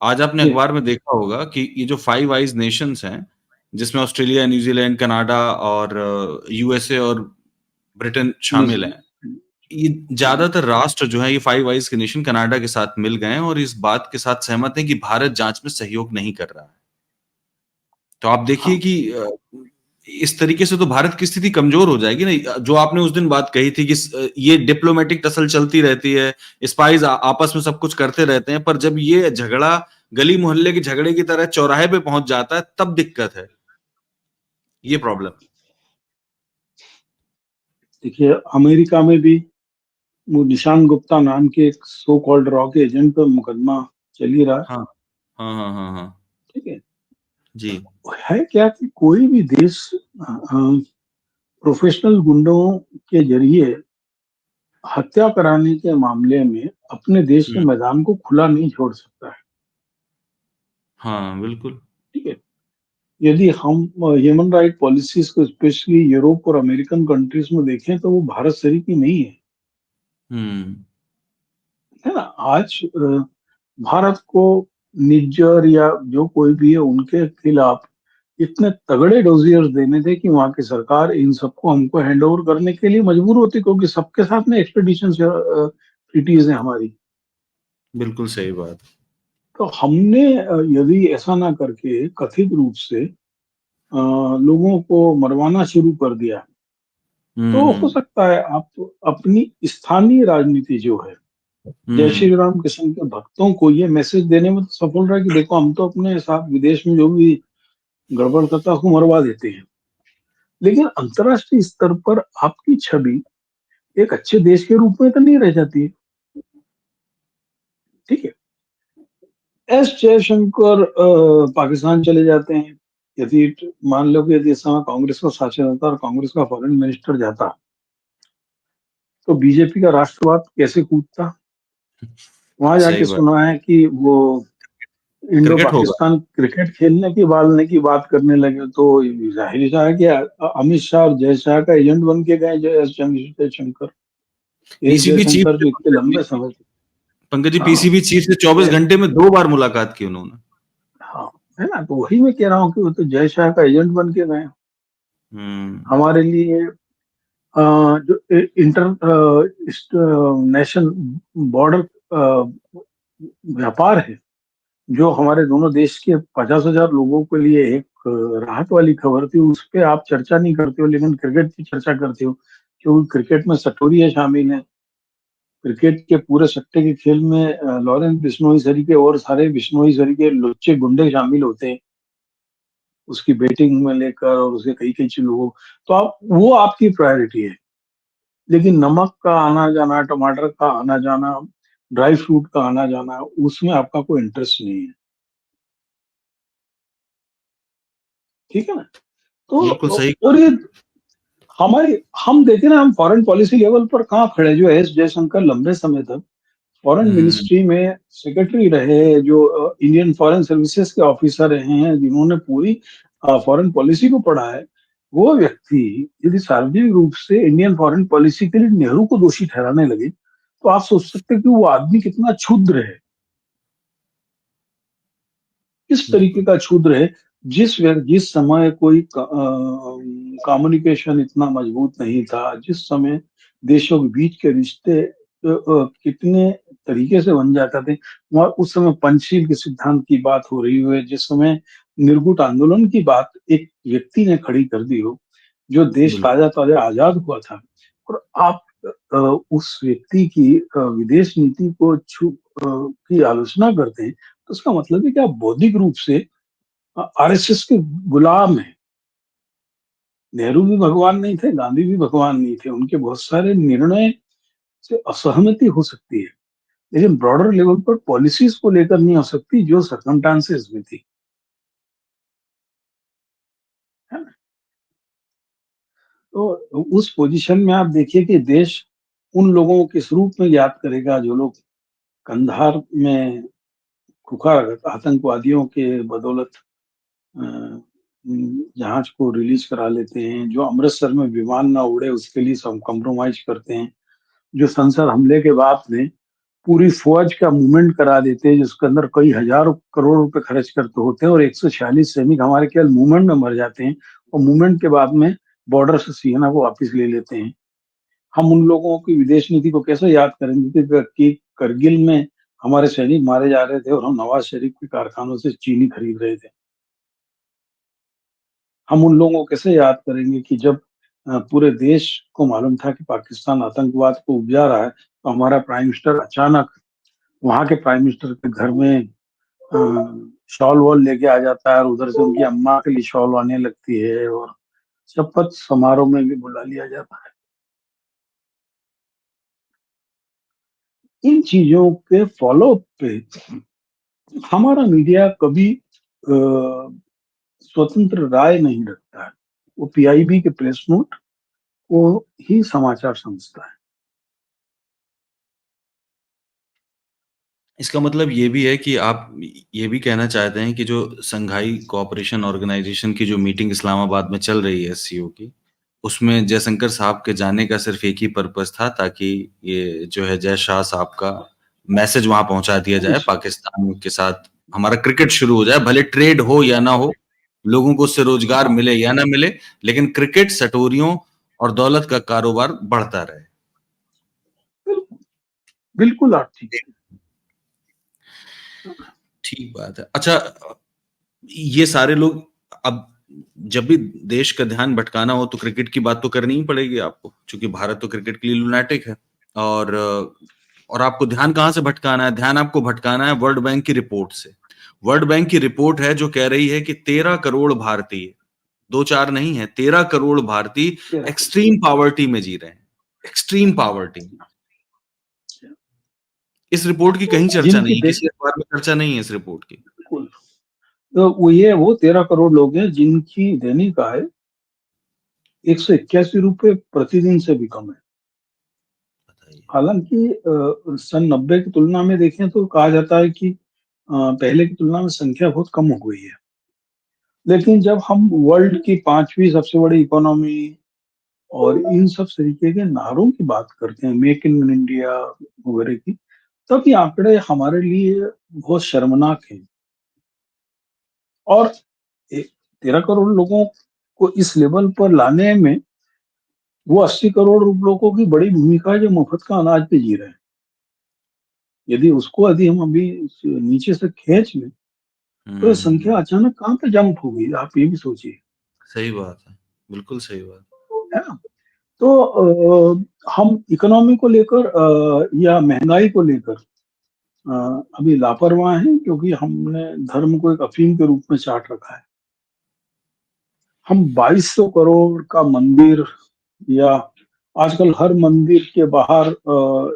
आज आपने जी, अखबार में देखा होगा कि ये जो फाइव आइज नेशंस हैं, जिसमें ऑस्ट्रेलिया, न्यूजीलैंड, कनाडा और यूएसए और ब्रिटेन शामिल न्यूज़ीलैंड। हैं। ये हुँ, ज्यादातर राष्ट्र जो है, ये फाइव आइज के नेशन कनाडा के साथ मिल गए हैं और इस बात के साथ सहमत हैं कि भारत जांच में सहयोग नहीं कर रहा है। तो आप देखिए हाँ, कि इस तरीके से तो भारत की स्थिति कमजोर हो जाएगी ना। जो आपने उस दिन बात कही थी कि ये डिप्लोमेटिक टसल चलती रहती है, स्पाइस आपस में सब कुछ करते रहते हैं, पर जब ये झगड़ा गली मोहल्ले के झगड़े की तरह चौराहे पे पहुंच जाता है, तब दिक्कत है। ये प्रॉब्लम। देखिए अमेरिका में भी वो निशान गुप्ता नाम के एक सो कॉल्ड रॉक एजेंट पे मुकदमा चल ही रहा है, हाँ, हाँ, हाँ, हाँ, हाँ। ठीक है? जी। है क्या कि कोई भी देश प्रोफेशनल गुंडों के ज़रिए हत्या कराने के मामले में अपने देश के हुँ। मैदान को खुला नहीं छोड़ सकता है, हाँ, बिल्कुल। ठीक है? यदि हम ह्यूमन राइट पॉलिसीज़ को स्पेशली यूरोप और अमेरिकन कंट्रीज़ में देखें तो वो भारत सरी की नहीं है, हुँ। है ना? आज भारत को निज्जर या जो कोई भी है उनके खिलाफ इतने तगड़े डोजियर्स देने थे कि वहाँ की सरकार इन सबको हमको हैंडओवर करने के लिए मजबूर होती क्योंकि सबके साथ में एक्सट्राडिशन ट्रीटीज़ हैं हमारी। बिल्कुल सही बात। तो हमने यदि ऐसा ना करके कथित रूप से लोगों को मरवाना शुरू कर दिया, हुँ, तो हो हुँ। सकता है आप अपनी स्थानीय राजनीति जो है, जय हुँ। श्री राम किस्म के भक्तों को ये मैसेज देने में तो सफल रहा कि देखो हम तो अपने साथ विदेश में जो भी गड़बड़ करता है उसको मरवा देते हैं। लेकिन अंतर्राष्ट्रीय स्तर पर आपकी छवि एक अच्छे देश के रूप में तो नहीं रह जाती है। ठीक है। एस जयशंकर पाकिस्तान चले जाते हैं। यदि मान लो कि यदि इस समय कांग्रेस का शासन होता और कांग्रेस का फॉरेन मिनिस्टर जाता, तो बीजेपी का राष्ट्रवाद कैसे कूदता। वहां सही जाके बात। सुना है कि वो इंडो क्रिकेट होगा। पाकिस्तान क्रिकेट खेलने की बालने की बात करने लगे, तो जाहिर सा है कि अमित शाह और जय शाह का एजेंट बन के गए जो Jaishankar. S PCB chief Jaishankar से जो इतने लंबे समय से। पंकज जी, हाँ। पीसीबी चीफ से 24 घंटे में 2 बार मुलाकात की उन्होंने। हाँ, है ना, तो वही मैं कह रहा हूँ कि वो तो जय शाह का एजेंट बन के गए। हम्म। हमारे लिए जो इंटर नेशन बॉर्डर व्यापार है, जो हमारे दोनों देश के 50,000 लोगों के लिए एक राहत वाली खबर थी, उस पे आप चर्चा नहीं करते हो, लेकिन क्रिकेट की चर्चा करते हो। क्योंकि क्रिकेट में सटोरिया शामिल है। क्रिकेट के पूरे सट्टे के खेल में लॉरेंस बिश्नोई सरी के और सारे बिश्नोई सरी के लुच्चे गुंडे शामिल होते हैं, उसकी बैटिंग में लेकर और उसके कई कई लोगों। तो आप वो आपकी प्रायोरिटी है। लेकिन नमक का आना जाना, टमाटर का आना जाना, ड्राई फ्रूट का आना जाना, उसमें आपका कोई इंटरेस्ट नहीं है। ठीक है ना। बिल्कुल तो सही और कहा। ये हमारी हम देखें ना, हम फॉरेन पॉलिसी लेवल पर कहाँ खड़े। जो एस जयशंकर लंबे समय तक फॉरेन हम्म। मिनिस्ट्री में सेक्रेटरी रहे, जो इंडियन फॉरेन सर्विसेज के ऑफिसर रहे हैं, जिन्होंने पूरी फॉरेन पॉलिसी को पढ़ा है, वो व्यक्ति यदि सार्वजनिक रूप से इंडियन फॉरेन पॉलिसी के लिए नेहरू को दोषी ठहराने लगे, तो आप सोच सकते हैं कि वो आदमी कितना क्षुद्र है, किस तरीके बिल्कुल। का क्षुद्र है। जिस समय कोई कम्युनिकेशन इतना मजबूत नहीं था, जिस समय देशों के बीच के रिश्ते कितने तरीके से बन जाते थे, वहां उस समय पंचशील के सिद्धांत की बात हो रही हो, जिस समय निर्गुट आंदोलन की बात एक व्यक्ति ने खड़ी कर दी हो, जो देश बिल्कुल। ताजा ताजा आजाद हुआ था, और आप उस व्यक्ति की विदेश नीति को की आलोचना करते हैं, तो उसका मतलब है कि आप बौद्धिक रूप से आरएसएस के गुलाम हैं। नेहरू भी भगवान नहीं थे, गांधी भी भगवान नहीं थे, उनके बहुत सारे निर्णय से असहमति हो सकती है, लेकिन ब्रॉडर लेवल पर पॉलिसीज को लेकर नहीं हो सकती, जो सर्कमस्टांसेस में थी। है ना। तो उस पोजीशन में आप देखिए कि देश उन लोगों को किस रूप में याद करेगा, जो लोग कंधार में खुखार आतंकवादियों के बदौलत जहाज को रिलीज करा लेते हैं, जो अमृतसर में विमान ना उड़े उसके लिए सब कम्प्रोमाइज करते हैं, जो संसद हमले के बाद में पूरी फौज का मूवमेंट करा देते हैं, जिसके अंदर कई हजार करोड़ रुपए खर्च करते होते हैं, और 146 सैनिक हमारे केवल मूवमेंट में मर जाते हैं, और मूवमेंट के बाद में बॉर्डर से सेना को वापस ले लेते हैं। हम उन लोगों की विदेश नीति को कैसे याद करेंगे कि करगिल में हमारे सैनिक मारे जा रहे थे और हम नवाज शरीफ के कारखानों से चीनी खरीद रहे थे। हम उन लोगों को कैसे याद करेंगे कि जब पूरे देश को मालूम था कि पाकिस्तान आतंकवाद को उपजा रहा है, तो हमारा प्राइम मिनिस्टर अचानक वहां के प्राइम मिनिस्टर के घर में शॉल वॉल लेके आ जाता है, और उधर से उनकी अम्मा के लिए शॉल आने लगती है, और शपथ समारोह में भी बुला लिया जाता है। इन चीजों के फॉलो पे हमारा मीडिया कभी स्वतंत्र राय नहीं रखता है। वो पीआईबी के प्रेस नोट को ही समाचार समझता है। इसका मतलब ये भी है कि आप ये भी कहना चाहते हैं कि जो संघाई कोऑपरेशन ऑर्गेनाइजेशन की जो मीटिंग इस्लामाबाद में चल रही है एससीओ की, उसमें जयशंकर साहब के जाने का सिर्फ एक ही पर्पस था, ताकि ये जो है जय शाह साहब का मैसेज वहां पहुंचा दिया जाए, पाकिस्तान के साथ हमारा क्रिकेट शुरू हो जाए, भले ट्रेड हो या ना हो, लोगों को उससे रोजगार हाँ, मिले या ना मिले, लेकिन क्रिकेट सटोरियों और दौलत का कारोबार बढ़ता रहे। बिल्कुल, बिल्कुल आप ठीक है। ठीक बात है। अच्छा, ये सारे लोग, अब जब भी देश का ध्यान भटकाना हो तो क्रिकेट की बात तो करनी ही पड़ेगी आपको, क्योंकि भारत तो क्रिकेट के लिए लुनैटिक है। और और आपको ध्यान कहाँ से भटकाना है? ध्यान आपको भटकाना है वर्ल्ड बैंक की रिपोर्ट से। वर्ल्ड बैंक की रिपोर्ट है जो कह रही है कि 13 करोड़ भारतीय 2-4 नहीं है, 13 करोड़ भारतीय 13 एक्सट्रीम पॉवर्टी में जी रहे हैं, एक्सट्रीम पॉवर्टी। इस रिपोर्ट की कहीं चर्चा जिनकी नहीं है, किसी अखबार में चर्चा नहीं है इस रिपोर्ट की। बिल्कुल। तो वो 13 करोड़ लोग हैं जिनकी दैनिक आय 181 रुपए प्रतिदिन से भी कम है। बताइए। हालांकि सन 90 की तुलना में देखें तो कहा जाता है कि पहले की तुलना में संख्या बहुत कम हो गई है। लेकिन जब हम वर्ल्ड की 5वीं सबसे बड़ी इकोनॉमी और इन सब तरीके के नारों की बात करते हैं, मेक इन इंडिया वगैरह की, तब ये आंकड़े हमारे लिए बहुत शर्मनाक हैं। और 13 करोड़ लोगों को इस लेवल पर लाने में वो 80 करोड़ लोगों की बड़ी भूमिका है जो मुफ्त का अनाज पे जी रहे हैं। यदि हम अभी नीचे से खींच लें तो ये संख्या अचानक कहाँ पे जंप होगी, आप ये भी सोचिए। सही बात है, बिल्कुल सही बात। है ना? तो हम इकोनॉमी को लेकर या महंगाई को लेकर अभी लापरवाह हैं, क्योंकि हमने धर्म को एक अफीम के रूप में चाट रखा है। हम 2200 करोड़ का मंदिर, या आजकल हर मंदिर के बाहर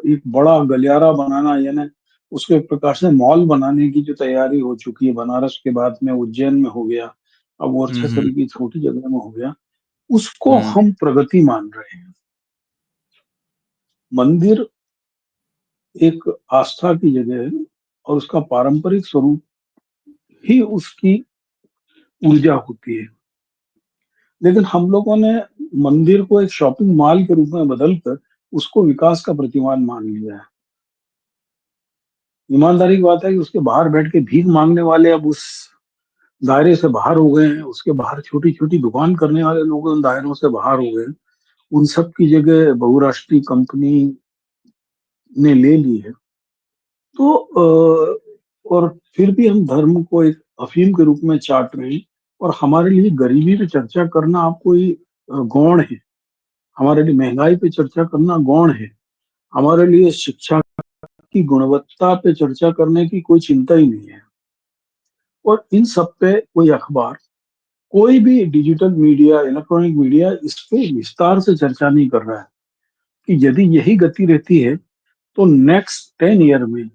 एक बड़ा गलियारा बनाना, यानी उसके प्रकार से मॉल बनाने की जो तैयारी हो चुकी है, बनारस के बाद में उज्जैन में हो गया, अब और हम्म, 6 की छोटी जगह में हो गया, उसको हम्म, हम प्रगति मान रहे हैं। मंदिर एक आस्था की जगह है और उसका पारंपरिक स्वरूप ही उसकी ऊर्जा होती है। लेकिन हम लोगों ने मंदिर को एक शॉपिंग मॉल के रूप में बदलकर उसको विकास का प्रतिमान मान लिया है। ईमानदारी की बात है कि उसके बाहर बैठ के भीख मांगने वाले अब उस दायरे से बाहर हो गए हैं, उसके बाहर छोटी छोटी दुकान करने वाले लोग उन दायरों से बाहर हो गए हैं। उन सब की जगह बहुराष्ट्रीय कंपनी ने ले ली है। तो और फिर भी हम धर्म को एक अफीम के रूप में चाट रहे हैं, और हमारे लिए गरीबी पे चर्चा करना आप कोई गौण है, हमारे लिए महंगाई पे चर्चा करना गौण है, हमारे लिए शिक्षा की गुणवत्ता पे चर्चा करने की कोई चिंता ही नहीं है। और इन सब पे कोई अखबार, कोई भी डिजिटल मीडिया, इलेक्ट्रॉनिक मीडिया इस पे विस्तार से चर्चा नहीं कर रहा है कि यदि यही गति रहती है तो नेक्स्ट 10 ईयर में,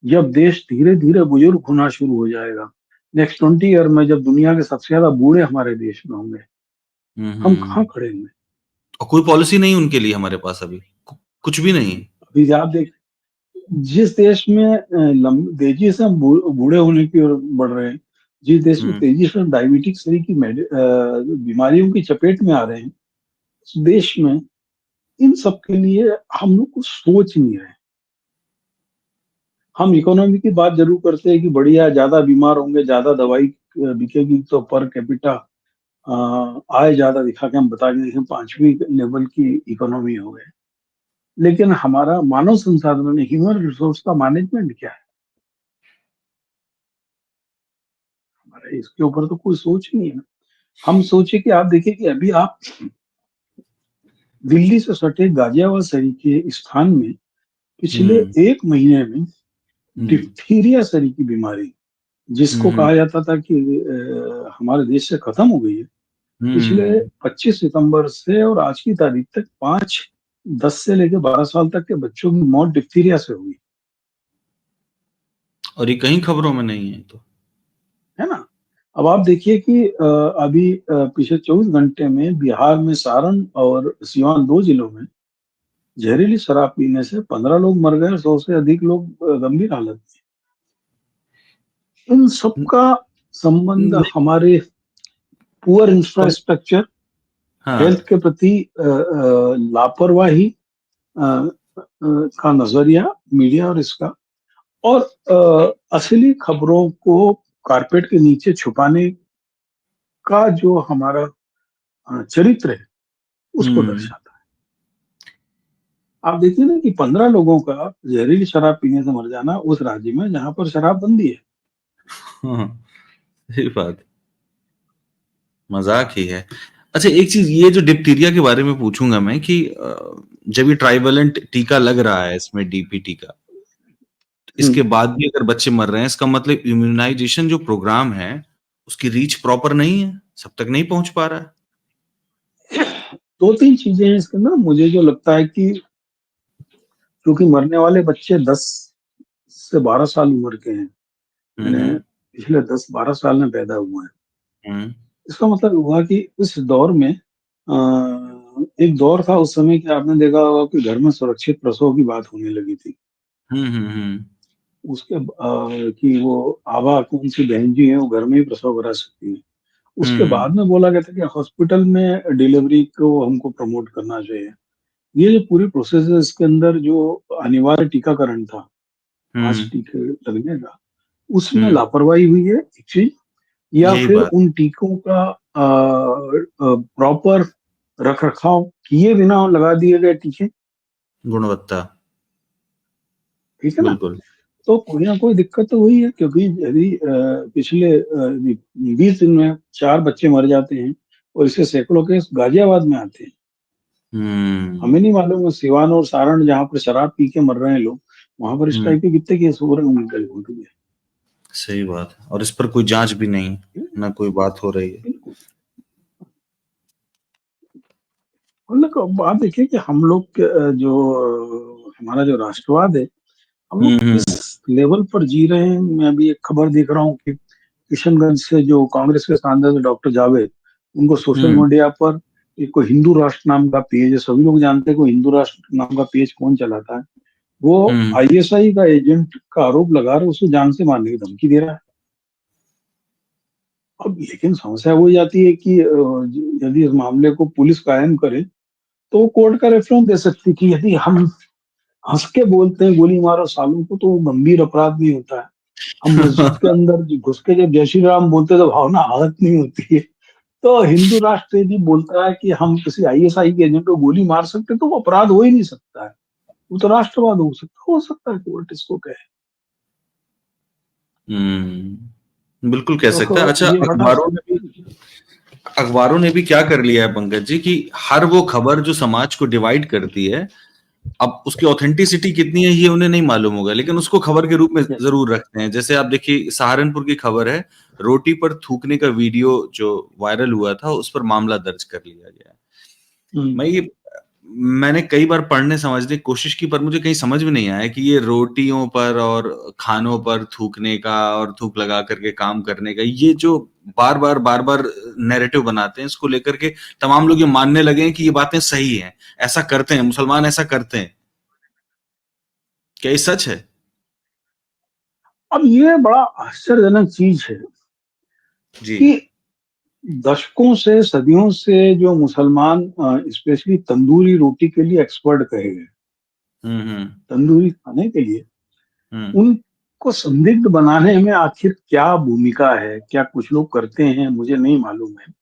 जब देश धीरे धीरे बुजुर्ग होना शुरू हो जाएगा, नेक्स्ट 20 ईयर में जब दुनिया के सबसे ज्यादा बूढ़े हमारे देश में होंगे, हम कहाँ खड़े होंगे? और कोई पॉलिसी नहीं उनके लिए हमारे पास अभी, कुछ भी नहीं। अभी आप देख, जिस देश में तेजी से हम बूढ़े होने की ओर बढ़ रहे हैं, जिस देश में तेजी से हम डायबिटिक सही की बीमारियों की चपेट में आ रहे हैं, उस देश में इन सब के लिए हम लोग कुछ सोच नहीं रहे। हम इकोनॉमी की बात जरूर करते हैं कि बढ़िया, ज्यादा बीमार होंगे, ज्यादा दवाई बिकेगी तो पर कैपिटा आय ज्यादा दिखा के हम बता दें कि हम 5वीं लेवल की इकोनॉमी हो गए। लेकिन हमारा मानव संसाधन, ह्यूमन रिसोर्स का मैनेजमेंट क्या है हमारा, इसके ऊपर तो कोई सोच नहीं है। हम सोचे कि आप देखिए कि अभी आप दिल्ली से सटे गाजियाबाद शहर के स्थान में पिछले 1 महीने में डिप्थीरिया सरी की बीमारी, जिसको कहा जाता था कि हमारे देश से खत्म हो गई है, पिछले 25 सितंबर से और आज की तारीख तक 10 से लेकर 12 साल तक के बच्चों की मौत डिप्थीरिया से हुई, और ये कहीं खबरों में नहीं है, तो है ना? अब आप देखिए कि अभी पिछले 24 घंटे में बिहार में सारण और सीवान 2 जिलों में जहरीली शराब पीने से 15 लोग मर गए, 100 से अधिक लोग गंभीर हालत में। इन सबका संबंध हमारे पुअर इंफ्रास्ट्रक्चर, हेल्थ हाँ, के प्रति लापरवाही का नजरिया मीडिया और इसका, और असली खबरों को कारपेट के नीचे छुपाने का जो हमारा चरित्र है, उसको दर्शाता है। आप देखिए ना कि 15 लोगों का जहरीली शराब पीने से मर जाना उस राज्य में जहां पर शराब बंदी है। हाँ, सही बात, मजाक ही है। अच्छा, एक चीज ये जो डिप्थीरिया के बारे में पूछूंगा मैं कि जब ये ट्राइवेलेंट टीका लग रहा है, इसमें डीपीटी का, इसके बाद भी अगर बच्चे मर रहे हैं, इसका मतलब इम्यूनाइजेशन जो प्रोग्राम है उसकी रीच प्रॉपर नहीं है। सब तक नहीं पहुंच पा रहा है। 2-3 चीजें हैं इसके अंदर, मुझे जो लगता है कि क्योंकि मरने वाले बच्चे 10 से 12 साल उम्र के हैं, यानी हम्म। पिछले 10-12 साल में पैदा हुए हैं। हम्म। इसका मतलब हुआ कि इस दौर में एक दौर था उस समय कि आपने देखा होगा कि घर में सुरक्षित प्रसव की बात होने लगी थी। हम्म। हम्म। उसके कि वो आभा कौन सी बहन जी हैं वो घर में ही प्रसव करा सकती है। उसके हम्म। बाद में बोला गया था कि हॉस्पिटल में डिलीवरी को हमको प्रमोट करना चाहिए। ये जो पूरी प्रोसेस है इसके अंदर जो अनिवार्य टीकाकरण था, 5 हम्म। टीके लगने का, उसमें हम्म। लापरवाही हुई है एक चीज, या यही फिर बात। उन टीकों का प्रॉपर रख रखाव किए बिना लगा दिए गए टीके। गुणवत्ता। ठीक है ना? बिल्कुल। तो कोई ना कोई दिक्कत तो हुई है, क्योंकि यदि पिछले 20 दिन में 4 बच्चे मर जाते हैं और इससे सैकड़ों केस गाजियाबाद में आते हैं। हम्म। हमें नहीं मालूम है सिवान और सारण जहाँ पर शराब पी के मर रहे हैं लोग, वहां पर इस हम्म। टाइप के कितने केस हो रहे होंगे कल है। सही बात है, और इस पर कोई जांच भी नहीं, ना कोई बात हो रही है। बिल्कुल। मतलब बात देखिए कि हम लोग जो हमारा जो राष्ट्रवाद है, हम लोग किस हम्म। लेवल पर जी रहे हैं। मैं अभी एक खबर देख रहा हूँ कि किशनगंज से जो कांग्रेस के सांसद डॉक्टर जावेद, उनको सोशल हम्म। मीडिया पर एक कोई हिंदू राष्ट्र नाम का पेज है, सभी लोग जानते हैं कोई हिंदू राष्ट्र नाम का पेज कौन चलाता है, वो हम्म। आईएसआई का एजेंट का आरोप लगा रहा है, उसको जान से मारने की धमकी दे रहा है। अब लेकिन समस्या वो हो जाती है कि यदि इस मामले को पुलिस कायम करे तो वो कोर्ट का रेफरेंस दे सकती है कि यदि हम हंस के बोलते हैं गोली मारो सालों को तो वो गंभीर अपराध नहीं होता है। हम मस्जिद के अंदर घुस के जब जय श्री राम बोलते हैं तो भावना आहत नहीं होती है। तो हिंदू राष्ट्र यदि बोलता है कि हम किसी आईएसआई के एजेंट को गोली मार सकते हैं तो वो अपराध हो ही नहीं सकता है, वो तो राष्ट्रवाद हो सकता है कोर्ट इसको कहे। बिल्कुल कह सकता है। तो अच्छा, ये बड़ा अखबारों ने भी क्या कर लिया है पंकज जी, कि हर वो खबर जो समाज को डिवाइड करती है, अब उसकी ऑथेंटिसिटी कितनी है ये उन्हें नहीं मालूम होगा, लेकिन उसको खबर के रूप में जरूर रखते हैं। जैसे आप देखिए, सहारनपुर की खबर है, रोटी पर थूकने का वीडियो जो वायरल हुआ था, उस पर मामला दर्ज कर लिया गया है। मैं ये मैंने कई बार पढ़ने समझने की कोशिश की, पर मुझे कहीं समझ में नहीं आया कि ये रोटियों पर और खानों पर थूकने का और थूक लगा करके काम करने का, ये जो बार बार नैरेटिव बनाते हैं, इसको लेकर के तमाम लोग ये मानने लगे हैं कि ये बातें सही हैं, ऐसा करते हैं मुसलमान, ऐसा करते हैं। क्या ये सच है? अब ये बड़ा आश्चर्यजनक चीज है जी। कि दशकों से सदियों से जो मुसलमान स्पेशली तंदूरी रोटी के लिए एक्सपर्ट कहे गए, हम्म। तंदूरी खाने के लिए, हम्म। उनको संदिग्ध बनाने में आखिर क्या भूमिका है, क्या कुछ लोग करते हैं मुझे नहीं मालूम है।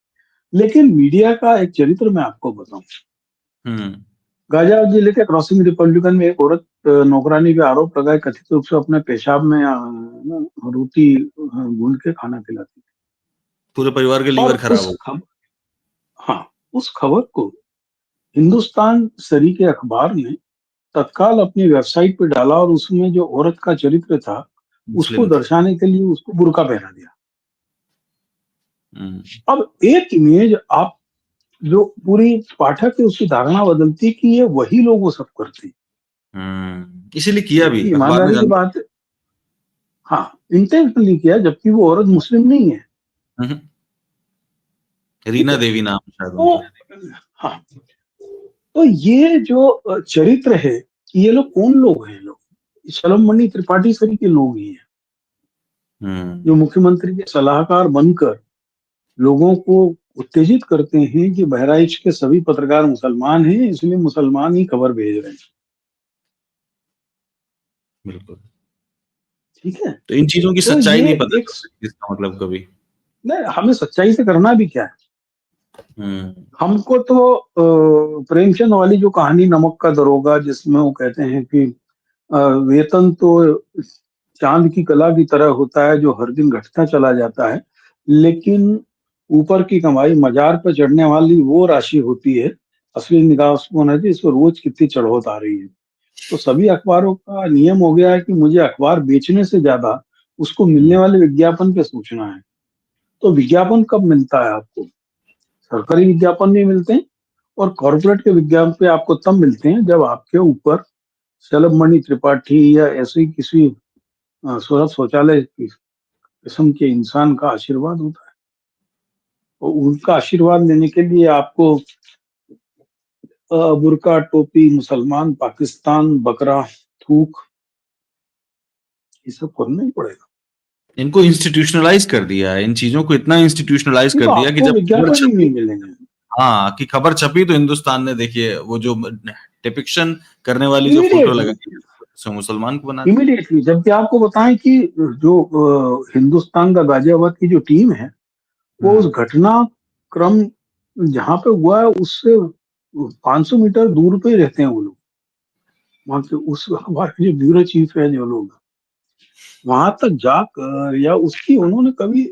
लेकिन मीडिया का एक चरित्र मैं आपको बताऊं। हम्म। गाजियाबाद जिले के क्रॉसिंग रिपब्लिकन में एक औरत नौकरानी पे आरोप लगाए कथित रूप से अपने पेशाब में रोटी गूंद के खाना खिलाती थी। पूरे परिवार के और लीवर खराब हो। हाँ, उस खबर को हिंदुस्तान सरी के अखबार ने तत्काल अपनी वेबसाइट पे डाला और उसमें जो औरत का चरित्र था उसको मुस्लिम थी। दर्शाने के लिए उसको बुर्का पहना दिया। हम्म। अब एक इमेज आप जो पूरी पाठक है उसकी धारणा बदलती कि ये वही लोग वो सब करते हैं। इसीलिए किया भी, ये अखबार ने ईमानदारी की जानता। बात है। हाँ, इंटेंशनली किया जबकि वो औरत मुस्लिम नहीं है। हम्म। ठीक रीना है। देवी नाम है शायद तो उनका। हाँ, तो ये जो चरित्र है, ये लोग कौन लोग हैं? लोग शलम मणि त्रिपाठी सरी के लोग ही हैं, जो हम्म। मुख्यमंत्री के सलाहकार बनकर लोगों को उत्तेजित करते हैं कि बहराइच के सभी पत्रकार मुसलमान हैं इसलिए मुसलमान ही खबर भेज रहे हैं। बिल्कुल। ठीक है। तो इन चीजों की तो सच्चाई ये नहीं पता एक चल सकती इसका मतलब कभी। नहीं, हमें सच्चाई से करना भी क्या है। हम्म। हमको तो प्रेमचंद वाली जो कहानी नमक का दरोगा, जिसमें वो कहते हैं कि वेतन तो चांद की कला की तरह होता है जो हर दिन घटता चला जाता है, लेकिन ऊपर की कमाई मजार पर चढ़ने वाली वो राशि होती है, असली निगाह उसको होना चाहिए, इसको रोज कितनी चढ़ोत आ रही है। तो सभी अखबारों का नियम हो गया है कि मुझे अखबार बेचने से ज्यादा उसको मिलने हम्म। वाले विज्ञापन पे सोचना है। तो विज्ञापन कब मिलता है आपको? सरकारी विज्ञापन नहीं मिलते हैं, और कॉर्पोरेट के विज्ञापन आपको तब मिलते हैं जब आपके ऊपर शलभ मणि त्रिपाठी या ऐसे किसी सूरत शौचालय की किस्म के इंसान का आशीर्वाद होता है। और उनका आशीर्वाद लेने के लिए आपको बुर्का, टोपी, मुसलमान, पाकिस्तान, बकरा, थूक, ये सब करना ही पड़ेगा। इनको इंस्टीट्यूशनलाइज कर दिया है, इन चीजों को इतना इंस्टीट्यूशनलाइज नहीं कर तो दिया कि आपको जब खबर विज्ञापन ही छपी, नहीं मिलेंगे। हाँ कि खबर छपी तो हिंदुस्तान ने देखिए वो जो डिपिक्शन करने वाली जो फोटो इमीडिएटली, लगाई सो मुसलमान को बना दिया। इमीडिएटली, जबकि आपको बताएं कि जो हिंदुस्तान का गाजियाबाद की जो टीम है, वो उस हम्म। घटना क्रम जहां पे हुआ है उससे 500 मीटर दूर पे ही रहते हैं वो लोग। वहां के उस हमारे जो ब्यूरो चीफ है, जो लोग वहां तक जाकर या उसकी उन्होंने कभी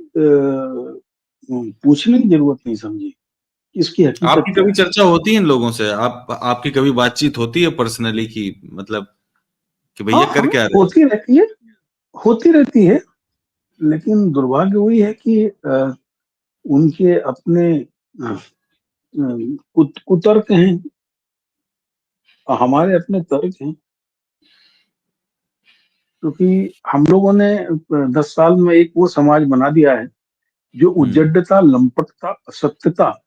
पूछने की जरूरत नहीं समझी कि इसकी हकीकत आपकी क्या कभी है। चर्चा होती है इन लोगों से, आपकी कभी बातचीत होती है पर्सनली की मतलब कि हाँ भैया कर हाँ, क्या रहे हो? होती रहती है, होती रहती है। लेकिन दुर्भाग्य वही है कि उनके अपने कुतर्क हैं, हमारे अपने तर्क हैं। क्योंकि हम लोगों ने 10 साल में एक वो समाज बना दिया है जो हम्म। उद्दंडता, लंपटता, असत्यता और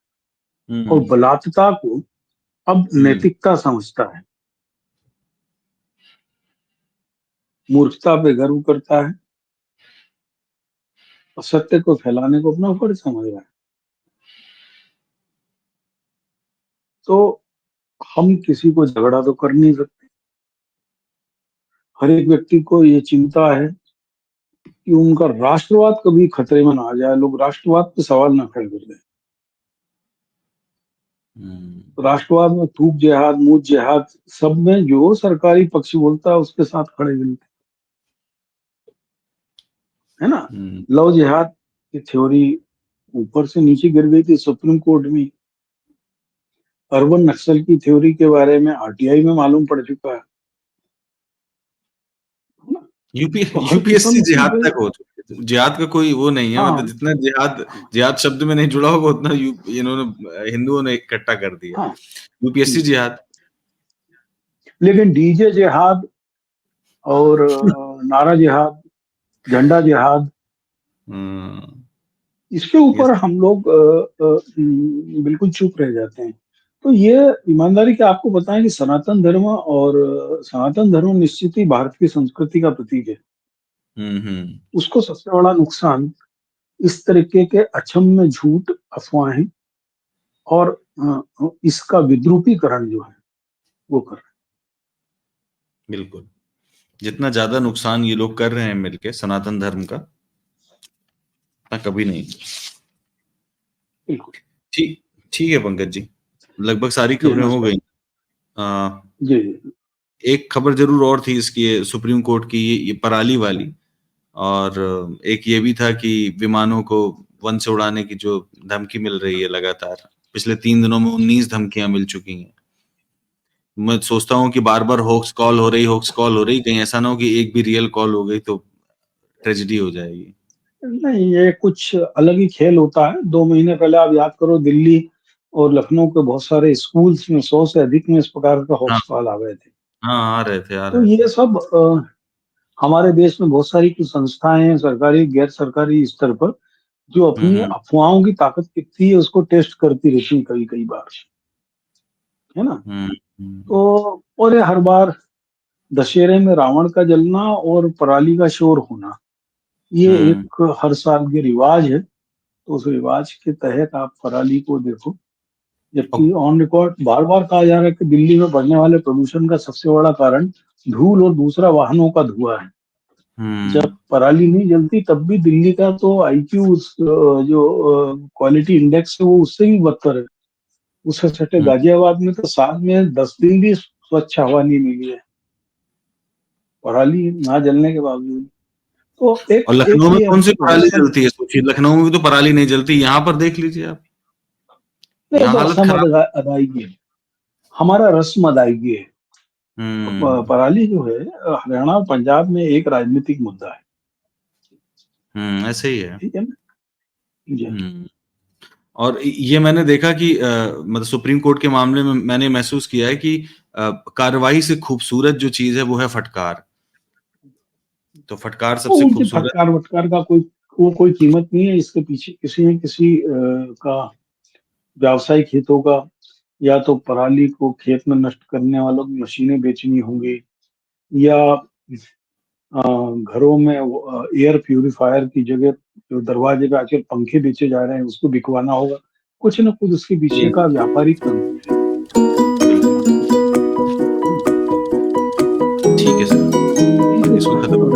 हम्म। बलात्कार को अब हम्म। नैतिकता समझता है, मूर्खता पे गर्व करता है, असत्य को फैलाने को अपना फर्ज समझ रहा है। तो हम किसी को झगड़ा तो कर नहीं सकते। हर एक व्यक्ति को ये चिंता है कि उनका राष्ट्रवाद कभी खतरे में ना आ जाए, लोग राष्ट्रवाद पे सवाल ना खड़े कर दें। हम्म। राष्ट्रवाद में थूक जिहाद, मूत जिहाद, सब में जो सरकारी पक्ष बोलता है उसके साथ खड़े मिलते है ना। हम्म। लव जिहाद की थ्योरी ऊपर से नीचे गिर गई थी सुप्रीम कोर्ट में। अर्बन नक्सल की थ्योरी के बारे में आरटीआई में मालूम पड़ चुका है ना? यूपी तो हर यूपीएससी किस्म की जिहाद जो, तक हो चुकी है, जिहाद का कोई वो नहीं है, मतलब हाँ जितना जिहाद जिहाद शब्द में नहीं जुड़ा होगा उतना इन्होंने हिंदुओं ने इकट्ठा कर दिया। हाँ, यूपीएससी जिहाद। लेकिन डीजे जिहाद और नारा जिहाद, झंडा जिहाद, हम्म। इसके ये ऊपर हम लोग बिल्कुल चुप रह जाते हैं। तो ये ईमानदारी के आपको बताएं कि सनातन धर्म और सनातन धर्म निश्चित ही भारत की संस्कृति का प्रतीक है। हम्म। उसको सबसे बड़ा नुकसान इस तरीके के अक्षम्य झूठ, अफवाहें और इसका विद्रूपीकरण जो है वो कर रहे बिल्कुल, जितना ज्यादा नुकसान ये लोग कर रहे हैं मिलके सनातन धर्म का, उतना कभी नहीं। हैं। बिल्कुल। ठीक ठीक है पंकज जी, लगभग सारी जी खबरें हो नमस्कार। गई। आ, जी जी। एक खबर जरूर और थी इसकी, सुप्रीम कोर्ट की, ये पराली वाली। और एक ये भी था कि विमानों को वन से उड़ाने की जो धमकी मिल रही है लगातार, पिछले 3 दिनों में 19 धमकियां मिल चुकी हैं। मैं सोचता हूँ कि बार बार होक्स कॉल हो रही, कहीं ऐसा ना हो कि एक भी रियल कॉल हो गई तो ट्रेजेडी हो जाएगी। नहीं, ये कुछ अलग ही खेल होता है। 2 महीने पहले आप याद करो, दिल्ली और लखनऊ के बहुत सारे स्कूल्स में 100 से अधिक में इस प्रकार का हाँ हॉक्स कॉल आ गए थे। हाँ, आ तो रहे थे। ये सब हमारे देश में बहुत सारी कुछ संस्थाएं हैं, सरकारी गैर सरकारी स्तर पर, जो अपनी हम्म। अफवाहों की ताकत कितनी है उसको टेस्ट करती रहती है कई कई बार, है ना। हम्म। हम्म। तो और ये हर बार दशहरे में रावण का जलना और पराली का शोर होना, ये हम्म। एक हर साल के रिवाज है। तो उस रिवाज के तहत आप पराली को देखो। जबकि और- ऑन रिकॉर्ड बार बार कहा जा रहा है कि दिल्ली में बढ़ने वाले प्रदूषण का सबसे बड़ा कारण धूल और दूसरा वाहनों का धुआं है। जब हम्म। पराली नहीं जलती तब भी दिल्ली का तो आईक्यू, जो क्वालिटी इंडेक्स है, वो उससे भी बदतर है। उससे सटे हम्म। गाजियाबाद में तो साल में 10 दिन भी स्वच्छ हवा नहीं मिली है, पराली ना जलने के बावजूद। तो और एक लखनऊ एक में ये कौन सी पराली रस्म, जलती है, सोचिए, लखनऊ में भी तो पराली नहीं जलती, यहाँ पर देख लीजिए आप, ये यहाँ तो हालत रस्म खराब। अदायगी है, हमारा रस्म अदायगी है। हम्म। पराली जो है हरियाणा और पंजाब में एक राजनीतिक मुद्दा है, ऐसे ही है। ठीक है ना। जी। और ये मैंने देखा कि मतलब सुप्रीम कोर्ट के मामले में मैंने महसूस किया है कि कार्रवाई से खूबसूरत जो चीज है वो है फटकार। तो फटकार तो सबसे उनकी खूबसूरत। फटकार वटकार का कोई कीमत नहीं है। इसके पीछे किसी न किसी का व्यावसायिक हितों का, या तो पराली को खेत में नष्ट करने वालों की मशीनें बेचनी होंगी, या घरों में एयर प्यूरिफायर की जगह जो दरवाजे पे आजकल पंखे बेचे जा रहे हैं उसको बिकवाना होगा। कुछ न कुछ उसके जी, पीछे का व्यापारिक तंत्र है। बिल्कुल। ठीक है सर, ठीक है इसको सर। खत्म